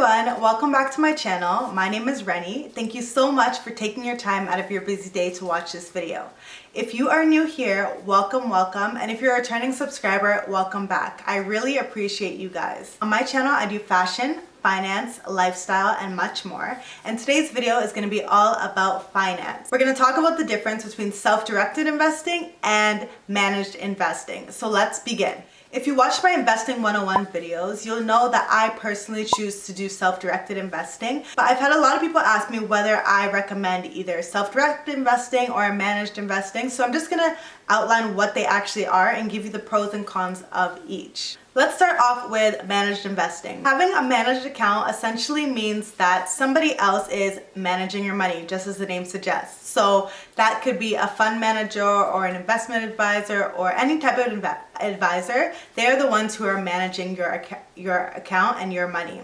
everyone, welcome back to my channel. My name is Reni. Thank you so much for taking your time out of your busy day to watch this video. If you are new here, welcome, and if you're a returning subscriber, welcome back. I really appreciate you guys. On my channel, I do fashion, finance, lifestyle, and much more. And today's video is going to be all about finance. We're going to talk about the difference between self-directed investing and managed investing. So let's begin. If you watch my Investing 101 videos, you'll know that I personally choose to do self-directed investing. But I've had a lot of people ask me whether I recommend either self-directed investing or managed investing. So I'm just gonna outline what they actually are and give you the pros and cons of each. Let's start off with managed investing. Having a managed account essentially means that somebody else is managing your money, just as the name suggests. So that could be a fund manager or an investment advisor or any type of advisor. They're the ones who are managing your account and your money.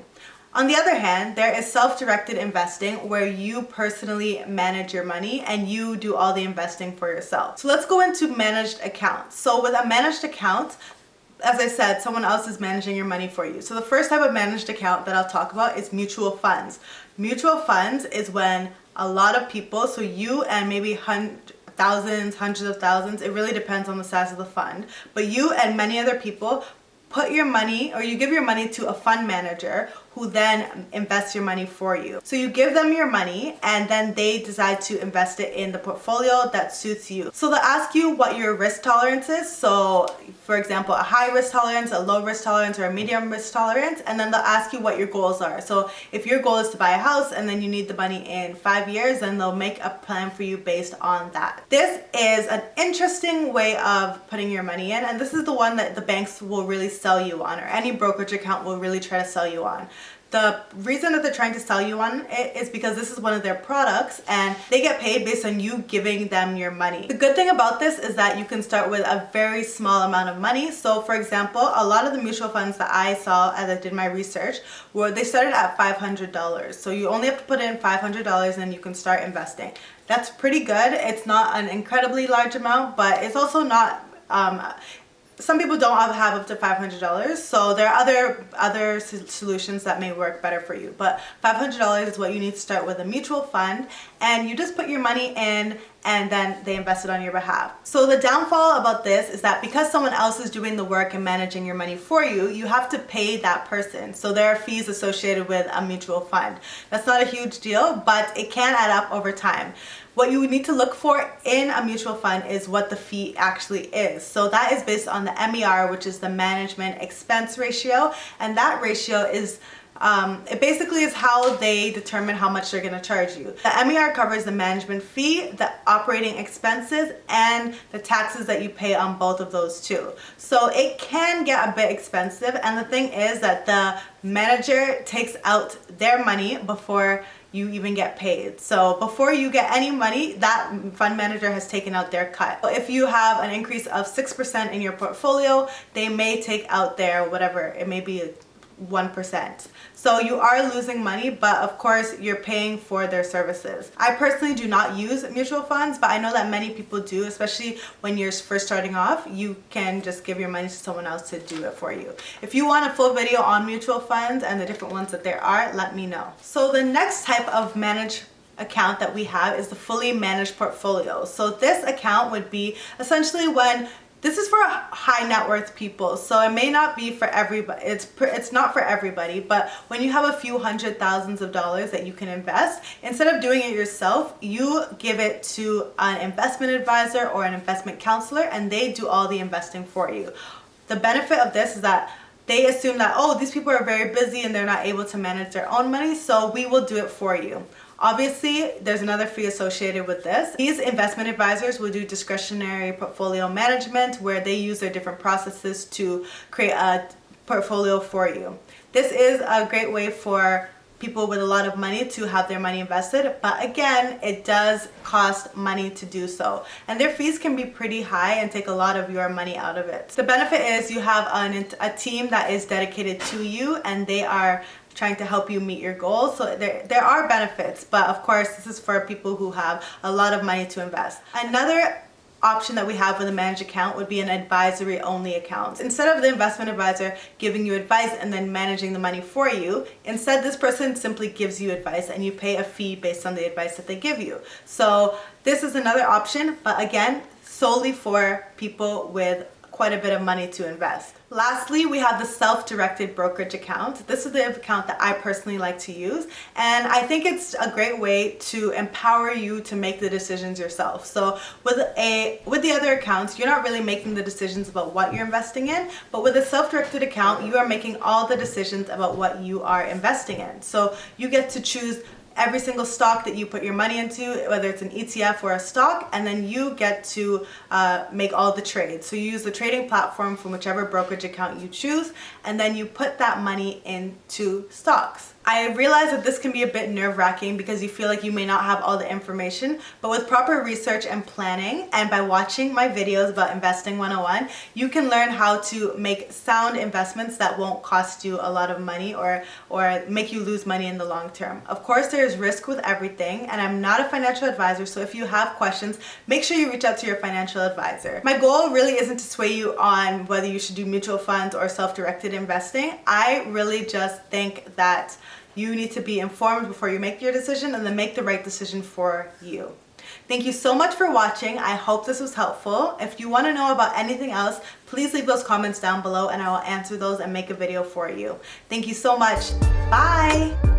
On the other hand, there is self-directed investing where you personally manage your money and you do all the investing for yourself. So let's go into managed accounts. So with a managed account, as I said, someone else is managing your money for you. So the first type of managed account that I'll talk about is mutual funds. Mutual funds is when a lot of people, so you and maybe hundreds of thousands, it really depends on the size of the fund, but you and many other people put your money, or you give your money to a fund manager who then invests your money for you. So you give them your money and then they decide to invest it in the portfolio that suits you. So they'll ask you what your risk tolerance is. So for example, a high risk tolerance, a low risk tolerance, or a medium risk tolerance, and then they'll ask you what your goals are. So if your goal is to buy a house and then you need the money in 5 years, then they'll make a plan for you based on that. This is an interesting way of putting your money in, and this is the one that the banks will really sell you on, or any brokerage account will really try to sell you on. The reason that they're trying to sell you on it is because this is one of their products and they get paid based on you giving them your money. The good thing about this is that you can start with a very small amount of money. So for example, a lot of the mutual funds that I saw as I did my research were they started at $500. So you only have to put in $500 and you can start investing. That's pretty good. It's not an incredibly large amount, but it's also not some people don't have up to $500, so there are other solutions that may work better for you. But $500 is what you need to start with a mutual fund, and you just put your money in and then they invest it on your behalf. So the downfall about this is that because someone else is doing the work and managing your money for you, you have to pay that person. So there are fees associated with a mutual fund. That's not a huge deal, but it can add up over time. What you need to look for in a mutual fund is what the fee actually is. So that is based on the MER, which is the management expense ratio, and that ratio is it basically is how they determine how much they're going to charge you. The MER covers the management fee, the operating expenses, and the taxes that you pay on both of those too. So it can get a bit expensive, and the thing is that the manager takes out their money before you even get paid. So before you get any money, that fund manager has taken out their cut. If you have an increase of 6% in your portfolio, they may take out their whatever, it may be 1%. So you are losing money, but of course you're paying for their services. I personally do not use mutual funds, but I know that many people do, especially when you're first starting off. You can just give your money to someone else to do it for you. If you want a full video on mutual funds and the different ones that there are, let me know. So the next type of managed account that we have is the fully managed portfolio. So this account would be essentially when this is for high net worth people, so it may not be for everybody. It's not for everybody, but when you have a few $100,000s that you can invest, instead of doing it yourself, you give it to an investment advisor or an investment counselor, and they do all the investing for you. The benefit of this is that they assume that, oh, these people are very busy and they're not able to manage their own money, so we will do it for you. Obviously, there's another fee associated with this. These investment advisors will do discretionary portfolio management where they use their different processes to create a portfolio for you. This is a great way for people with a lot of money to have their money invested, but again, it does cost money to do so, and their fees can be pretty high and take a lot of your money out of it. The benefit is you have a team that is dedicated to you and they are trying to help you meet your goals. So there are benefits, but of course this is for people who have a lot of money to invest. Another option that we have with a managed account would be an advisory only account. Instead of the investment advisor giving you advice and then managing the money for you, instead this person simply gives you advice and you pay a fee based on the advice that they give you. So this is another option, but again, solely for people with quite a bit of money to invest. Lastly, we have the self-directed brokerage account. This is the account that I personally like to use, and I think it's a great way to empower you to make the decisions yourself. So with the other accounts, you're not really making the decisions about what you're investing in, but with a self-directed account, you are making all the decisions about what you are investing in. So you get to choose every single stock that you put your money into, whether it's an ETF or a stock, and then you get to make all the trades. So you use the trading platform from whichever brokerage account you choose, and then you put that money into stocks. I realize that this can be a bit nerve-wracking because you feel like you may not have all the information, but with proper research and planning, and by watching my videos about Investing 101, you can learn how to make sound investments that won't cost you a lot of money or make you lose money in the long term. Of course, there is risk with everything, and I'm not a financial advisor, so if you have questions, make sure you reach out to your financial advisor. My goal really isn't to sway you on whether you should do mutual funds or self-directed investing. I really just think that you need to be informed before you make your decision and then make the right decision for you. Thank you so much for watching. I hope this was helpful. If you want to know about anything else, please leave those comments down below and I will answer those and make a video for you. Thank you so much. Bye.